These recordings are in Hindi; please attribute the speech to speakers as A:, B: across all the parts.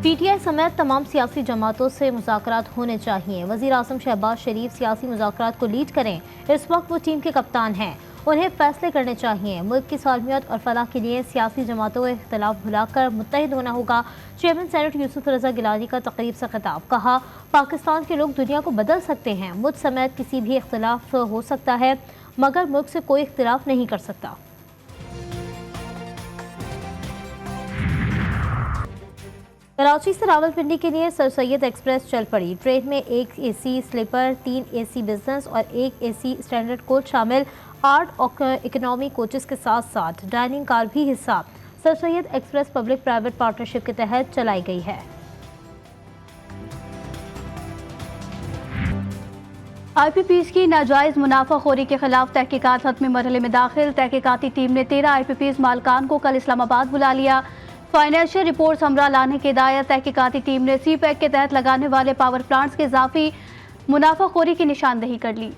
A: PTI समेत तमाम सियासी जमातों से मुज़ाकरात होने चाहिए। वज़ीर आज़म शहबाज शरीफ सियासी मुज़ाकरात को लीड करें। इस वक्त वो टीम के कप्तान हैं। उन्हें फैसले करने चाहिए। मुल्क की सालमियत और फलाह के लिए सियासी जमातों के इख्तलाफ भुलाकर मुत्तहिद होना होगा। चेयरमैन सेनेट यूसुफ रज़ा गिलानी का तकरीब से खिताब। कहा, पाकिस्तान के लोग दुनिया को बदल सकते हैं। मुझ समेत किसी भी इख्तलाफ हो सकता है, मगर मुल्क से कोई इख्तलाफ नहीं कर सकता। कराची से रावलपिंडी के लिए सर सैयद एक्सप्रेस चल पड़ी। ट्रेन में 1 AC स्लीपर, 3 AC बिजनेस और 1 AC स्टैंडर्ड कोच शामिल। 8 इकोनॉमी कोचेस के साथ साथ डाइनिंग कार भी हिस्सा। Sir Syed express public private partnership के तहत चलाई गई है।
B: IPPs की नाजायज मुनाफाखोरी के खिलाफ तहकीकात हतमी मरहले में दाखिल। तहकीकाती टीम ने 13 IPPs मालकान को कल इस्लामाबाद बुला लिया। फाइनेंशियल रिपोर्ट हमरा लाने की हिदायत। तहकीकाती टीम ने CPEC के तहत लगाने वाले पावर प्लांट्स के इजाफी मुनाफाखोरी की निशानदही कर ली।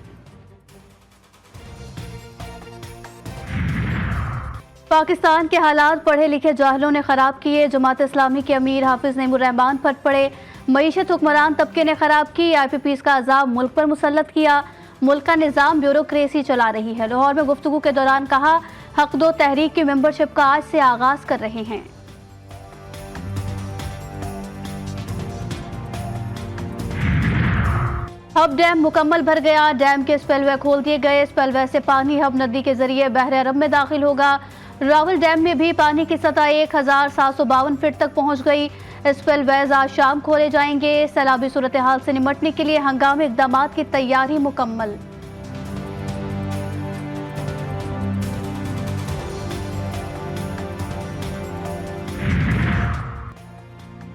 B: पाकिस्तान के हालात पढ़े लिखे जाहिलों ने खराब किए। जमात इस्लामी के अमीर हाफिज नईमुर रहमान फट पड़े। मईशत हुक्मरान तबके ने खराब की। IPPs का अजाब मुल्क पर मुसल्लत किया। मुल्क का निज़ाम ब्यूरोक्रेसी चला रही है। लाहौर में गुफ्तगू के दौरान कहा, हक दो तहरीक की मेंबरशिप का आज से आगाज कर रहे हैं। हब डैम मुकम्मल भर गया। डैम के स्पेलवे खोल दिए गए। स्पेलवे से पानी हब नदी के जरिए बहर अरब में दाखिल होगा। रावल डैम में भी पानी की सतह 1752 फीट तक पहुंच गई। स्पेलवेज आज शाम खोले जाएंगे। सैलाबी सूरत हाल से निमटने के लिए हंगामी इकदाम की तैयारी मुकम्मल।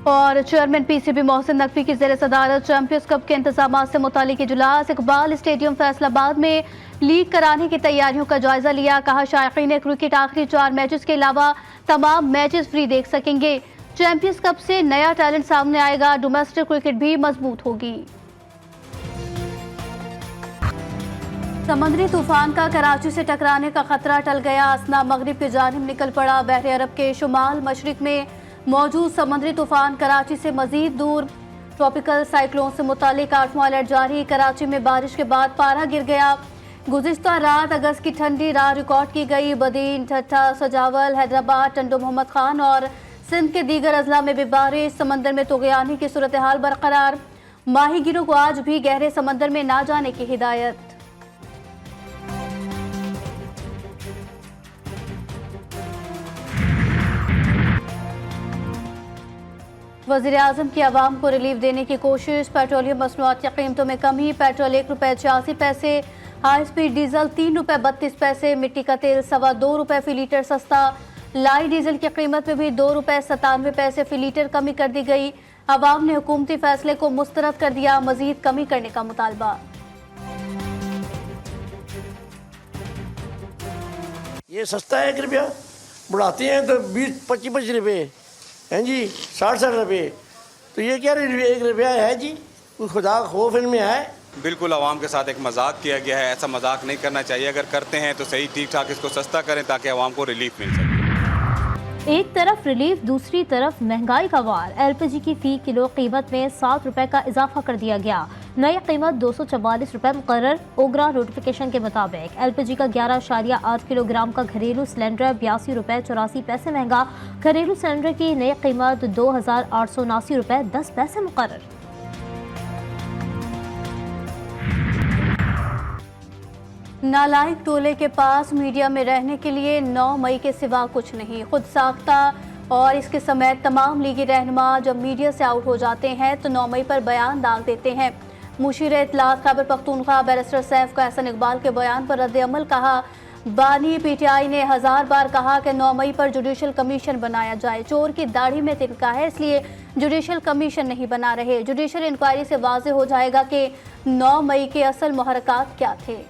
B: और चेयरमैन PCB मोहसिन नकवी की ज़ेर सदारत चैंपियंस कप के इंतजाम से मुतालिक इजलास। इकबाल स्टेडियम फैसलाबाद में लीग कराने की तैयारियों का जायजा लिया। कहा, शायकीन क्रिकेट आखिरी 4 मैचेस के अलावा तमाम मैचेस फ्री देख सकेंगे। चैंपियंस कप से नया टैलेंट सामने आएगा। डोमेस्टिक क्रिकेट भी मजबूत होगी। समंदरी तूफान का कराची से टकराने का खतरा टल गया। असना मगरिब की जानिब निकल पड़ा। बहर अरब के शुमाल मशरिक में मौजूद समंदरी तूफान कराची से मजीद दूर। ट्रॉपिकल साइक्लोन से मुतालिक 8वां अलर्ट जारी। कराची में बारिश के बाद पारा गिर गया। गुज़िश्ता रात अगस्त की ठंडी रात रिकॉर्ड की गई। बदीन, ठट्ठा, सजावल, हैदराबाद, टंडो मोहम्मद खान और सिंध के दीगर अजला में भी बारिश। समंदर में तुग़यानी की सूरत हाल बरकरार। माहीगीरों को आज भी गहरे समंदर में ना जाने की हिदायत। वज़ीर आज़म की आवाम को रिलीफ देने की कोशिश। पेट्रोलियम मसनूआत की कीमतों में कमी। पेट्रोल 1 रुपये 86 पैसे। हाई स्पीड डीजल 3 रुपये 32 पैसे। मिट्टी का तेल 2.25 रुपये फी लीटर सस्ता। लाई डीजल की कीमत में भी 2 रुपये 97 पैसे फी लीटर कमी कर दी गई। आवाम ने हुकूमती फैसले को मुस्तरद कर दिया। मजीद कमी करने का मुतालबा।
C: ये सस्ता है 1 रुपया, बढ़ाते हैं तो 20-25 रुपये हैं जी, 60 रुपये। तो ये क्या 1 रुपया है जी? कोई खुदा खौफ इनमें है?
D: बिल्कुल आवाम के साथ एक मजाक किया गया है। ऐसा मजाक नहीं करना चाहिए। अगर करते हैं तो सही ठीक ठाक इसको सस्ता करें ताकि आवाम को रिलीफ मिल सके।
A: एक तरफ रिलीफ, दूसरी तरफ महंगाई का वार। LPG की फी किलो कीमत में 7 रुपए का इजाफा कर दिया गया। नई कीमत 244 रुपए मुकर्रर। ओगरा नोटिफिकेशन के मुताबिक LPG का 11.8 किलोग्राम का घरेलू सिलेंडर 82 रुपए 84 पैसे महंगा। घरेलू सिलेंडर की नई कीमत 2879 रुपए 10 पैसे मुकर्रर।
B: नालायक टोले के पास मीडिया में रहने के लिए 9 मई के सिवा कुछ नहीं। खुद साख्ता और इसके समेत तमाम लीगी रहनुमा जब मीडिया से आउट हो जाते हैं तो 9 मई पर बयान दाग देते हैं। मुशीर इत्तलात खैबर पख्तूनख्वा बैरिस्टर सैफ का एहसन इकबाल के बयान पर रद्द अमल। कहा, बानी PTI ने 1000 बार कहा कि 9 मई पर जुडिशल कमीशन बनाया जाए। चोर की दाढ़ी में तिनका है, इसलिए जुडिशल कमीशन नहीं बना रहे। जुडिशल इंक्वायरी से वाज़ेह हो जाएगा कि 9 मई के असल मुहर्रकात क्या थे।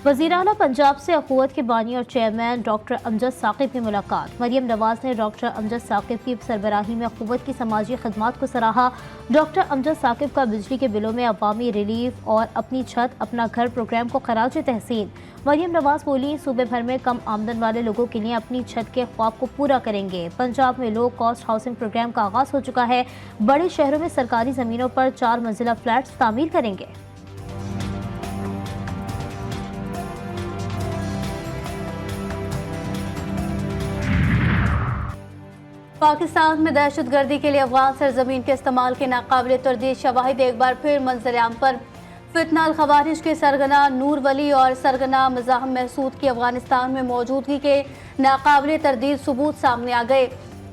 A: वज़ीर आला पंजाब से अखुवत के बानी और चेयरमैन डॉक्टर अमजद साकिब की मुलाकात। मरियम नवाज ने डॉक्टर अमजद साकिब की सरबराही में अखुवत की समाजी खदमात को सराहा। डॉक्टर अमजद साकिब का बिजली के बिलों में अवामी रिलीफ और अपनी छत अपना घर प्रोग्राम को खराज तहसीन। मरियम नवाज बोली, सूबे भर में कम आमदन वाले लोगों के लिए अपनी छत के ख्वाब को पूरा करेंगे। पंजाब में लो कॉस्ट हाउसिंग प्रोग्राम का आगाज हो चुका है। बड़े शहरों में सरकारी ज़मीनों पर 4 मंजिला फ्लैट्स तामीर करेंगे।
B: पाकिस्तान में दहशतगर्दी के लिए अफगान सरजमीन के इस्तेमाल के नाकाबिल तरदीद शवाहिद एक बार फिर मंजर-ए-आम पर। फितना अल खवारिज के सरगना नूर वली और सरगना मज़ाहम महसूद की अफगानिस्तान में मौजूदगी के नाकाबिल तरदीद सबूत सामने आ गए।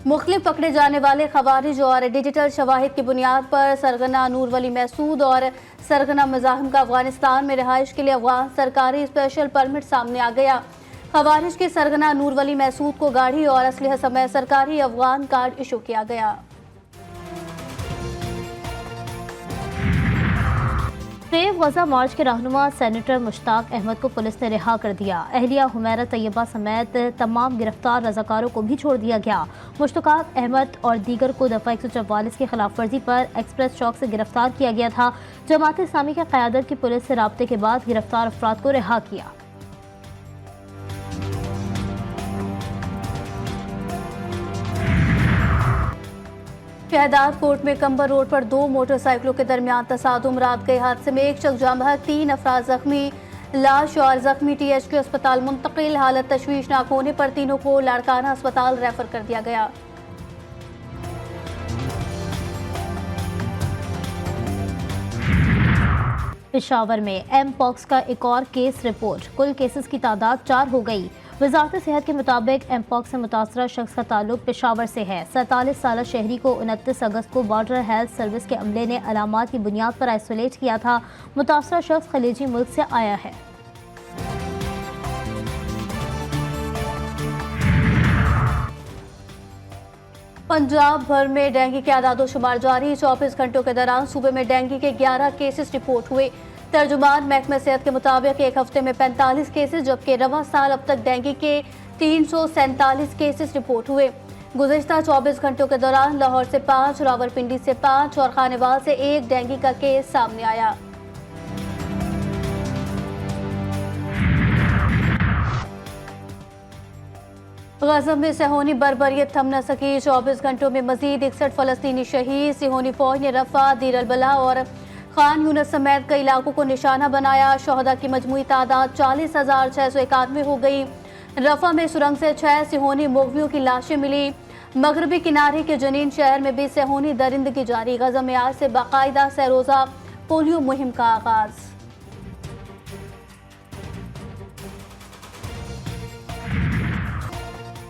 B: मुख्तलिफ पकड़े जाने वाले खवारिज और डिजिटल शवाहिद की बुनियाद पर सरगना नूर वली महसूद और सरगना मज़ाहम का अफगानिस्तान में रिहाइश के लिए अफगान सरकारी स्पेशल परमिट सामने आ गया। खवारिज के सरगना नूर वली महसूद को गाड़ी और असलहा समेत सरकारी अफगान कार्ड इशू किया गया।
A: सेव गजा मार्च के रहनुमा सेनेटर मुश्ताक अहमद को पुलिस ने रिहा कर दिया। अहलिया हुमैरा तैयबा समेत तमाम गिरफ्तार रजाकारों को भी छोड़ दिया गया। मुश्ताक अहमद और दीगर को दफ़ा 144 की खिलाफ वर्जी पर एक्सप्रेस चौक से गिरफ्तार किया गया था। जमात इस्लामी की क़यादत की पुलिस से राब्ते के बाद गिरफ्तार अफराद को रिहा किया।
B: शहदाद कोर्ट में कंबर रोड पर 2 मोटरसाइकिलों के दरमियान तसादुम। रात गए हादसे में एक शख्स जाम बहक, 3 अफराद जख्मी। लाश और जख्मी THQ अस्पताल मुंतकिल। हालत तशवीशनाक होने पर तीनों को लाड़काना अस्पताल रेफर कर दिया गया।
A: पेशावर में एमपॉक्स का एक और केस रिपोर्ट। कुल केसेस की तादाद 4 हो गई। वजारत सेहत के मुताबिक एमपॉक्स से मुतासरा शख्स का ताल्लुक पेशावर से है। 47 साल शहरी को 29 अगस्त को बॉर्डर हेल्थ सर्विस के अमले ने अलामात की बुनियाद पर आइसोलेट किया था। मुतासरा शख्स खलीजी मुल्क से आया है।
B: पंजाब भर में डेंगू के आदादोशुमार जारी। 24 घंटों के दौरान सूबे में डेंगू के 11 केसेस रिपोर्ट हुए। तर्जुमान महकमा सेहत के मुताबिक एक हफ्ते में 45 केसेस, जबकि रवा साल अब तक डेंगू के 347 केसेस रिपोर्ट हुए। गुज़िश्ता 24 घंटों के दौरान लाहौर से 5, रावलपिंडी से 5 और खानेवाल से 1 डेंगू का केस सामने आया। गज़ब में सेहोनी बर्बरियत थम न सकी। 24 घंटों में मजीद 61 फ़लस्तीनी शहीद। सेहोनी फौज ने रफ़ा, दीर अल बला और खान यूनिस समेत कई इलाकों को निशाना बनाया। शहदा की मजमूई तादाद 40,691 हो गई। रफ़ा में सुरंग से 6 सेहोनी मुग़वियों की लाशें मिली। मगरबी किनारे के जनीन शहर में भी सेहोनी दरिंदगी जारी। गज़ब में आज से बाकायदा सरोज़ा पोलियो मुहिम का आगाज़।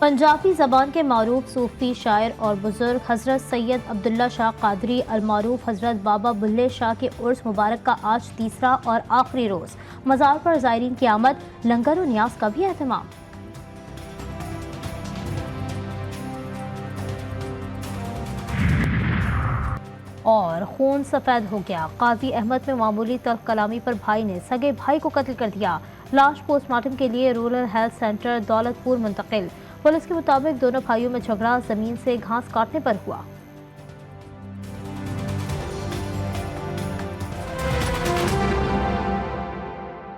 A: पंजाबी ज़बान के मारूफ सूफ़ी शायर और बुज़ुर्ग हज़रत सैयद अब्दुल्ला शाह क़ादरी अलमारूफ हज़रत बाबा बुल्ले शाह के उर्स मुबारक का आज तीसरा और आखिरी रोज़। मज़ार पर ज़ायरीन की आमद, लंगर और न्यास का भी एहतमाम। और खून सफ़ेद हो गया। काजी अहमद में मामूली तल्ख कलामी पर भाई ने सगे भाई को कत्ल कर दिया। लाश पोस्टमार्टम के लिए रूरल हेल्थ सेंटर दौलतपुर मुंतकिल। पुलिस के मुताबिक दोनों भाइयों में झगड़ा ज़मीन से घास काटने पर हुआ।